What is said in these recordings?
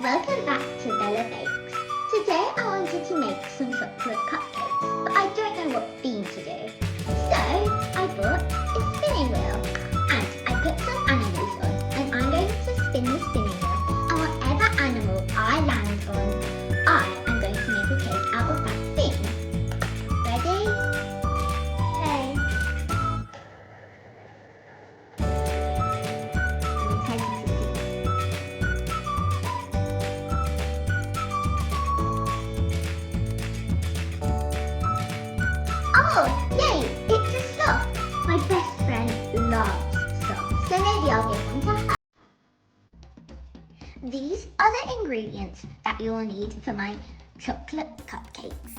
Welcome back to Bella Bakes. Today I wanted to make some chocolate cupcakes, but I don't know what theme to do. So I bought a spinning wheel and I put some animals on, and I'm going to spin the spinning wheel, and whatever animal I land on, I am going to make a cake out of that thing. Ready? Okay. Oh, yay! It's a sloth! My best friend loves sloths, so maybe I'll give one to her. These are the ingredients that you'll need for my chocolate cupcakes.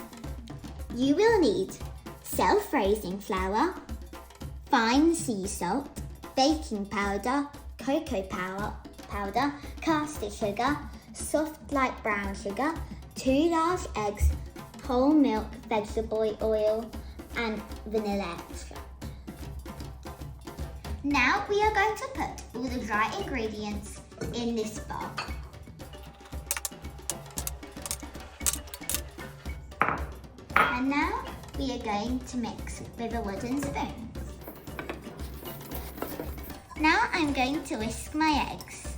You will need self-raising flour, fine sea salt, baking powder, cocoa powder, caster sugar, soft light brown sugar, 2 large eggs, whole milk, vegetable oil, and vanilla extract. Now we are going to put all the dry ingredients in this bowl. And now we are going to mix with a wooden spoon. Now I'm going to whisk my eggs.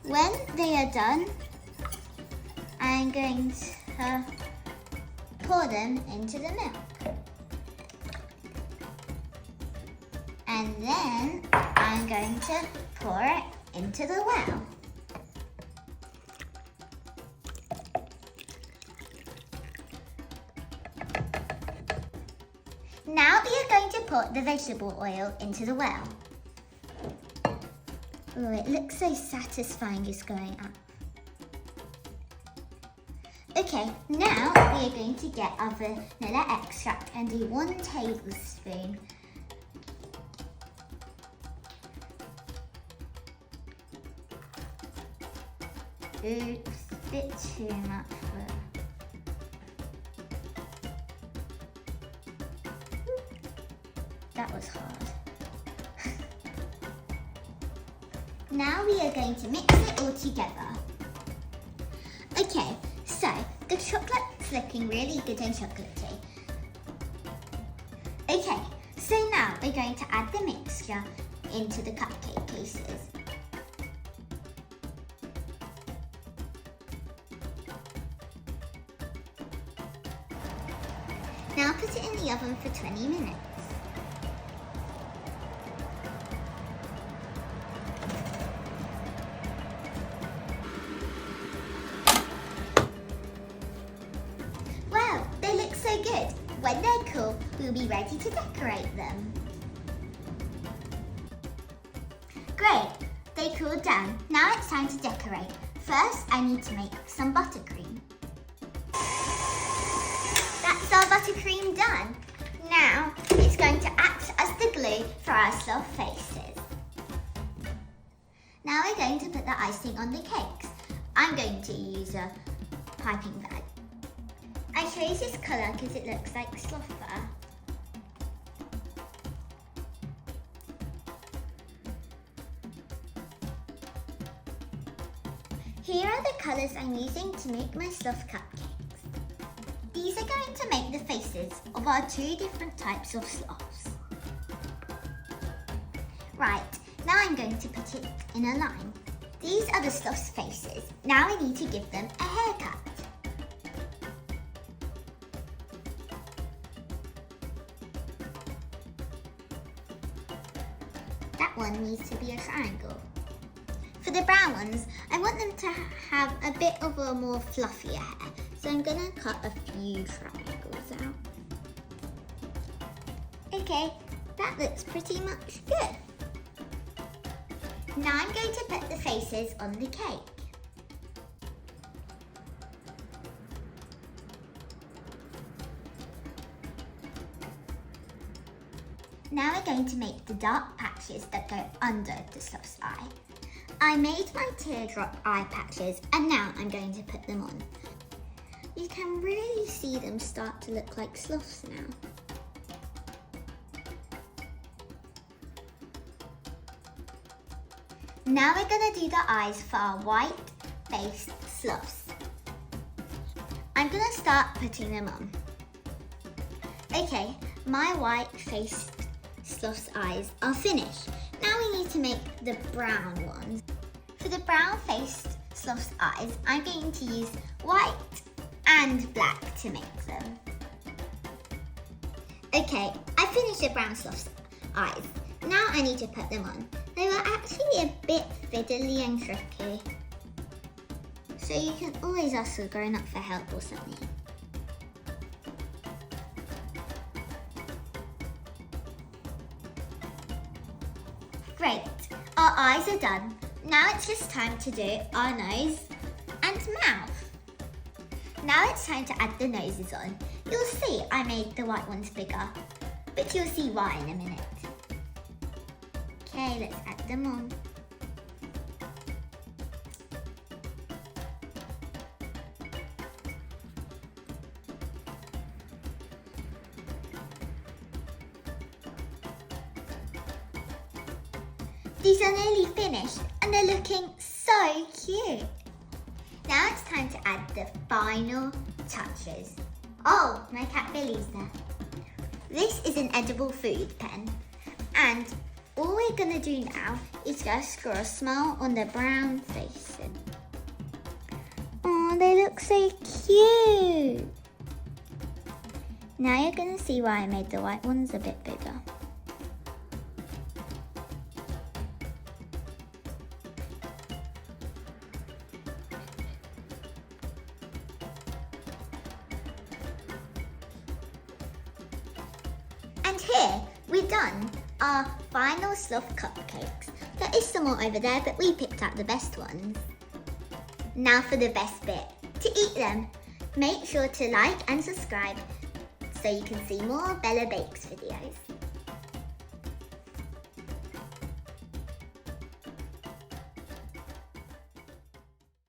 When they are done, I'm going to pour them into the milk. And then I'm going to pour it into the well. Now we are going to put the vegetable oil into the well. Oh, it looks so satisfying just going up. Okay, now we are going to get our vanilla extract and do 1 tablespoon. Oops, a bit too much for it. That was hard. Now we are going to mix it all together. Okay, so the chocolate's looking really good and chocolatey. Okay, so now we're going to add the mixture into the cupcake cases. Now put it in the oven for 20 minutes. Wow, they look so good. When they're cool, we'll be ready to decorate them. Great, they cooled down. Now it's time to decorate. First, I need to make some buttercream. That's our buttercream done. Now, it's going to act as the glue for our sloth faces. Now we're going to put the icing on the cakes. I'm going to use a piping bag. I chose this colour because it looks like sloth fur. Here are the colours I'm using to make my sloth cupcakes. These are going to make the faces of our 2 different types of sloths. Right, now I'm going to put it in a line. These are the sloth's faces. Now I need to give them a haircut. That one needs to be a triangle. For the brown ones, I want them to have a bit of a more fluffier hair, so I'm going to cut a few triangles out. Okay, that looks pretty much good. Now I'm going to put the faces on the cake. Now we're going to make the dark patches that go under the sloth's eye. I made my teardrop eye patches and now I'm going to put them on. You can really see them start to look like sloths now. Now we're going to do the eyes for our white-faced sloths. I'm going to start putting them on. Okay, my white-faced sloth's eyes are finished. Now we need to make the brown ones. For the brown-faced sloth's eyes, I'm going to use white and black to make them. Okay, I finished the brown sloth's eyes. Now I need to put them on. They were actually a bit fiddly and tricky. So you can always ask a grown-up for help or something. Great, our eyes are done. Now it's just time to do our nose and mouth. Now it's time to add the noses on. You'll see I made the white ones bigger, but you'll see why in a minute. Okay, let's add them on. These are nearly finished and they're looking so cute. Now it's time to add the final touches. Oh, my cat Billy's there. This is an edible food pen, and all we're gonna do now is just draw a smile on the brown faces. Oh, they look so cute. Now you're gonna see why I made the white ones a bit bigger. And here, we're done our final sloth cupcakes. There is some more over there, but we picked out the best ones. Now for the best bit, to eat them. Make sure to like and subscribe so you can see more Bella Bakes videos.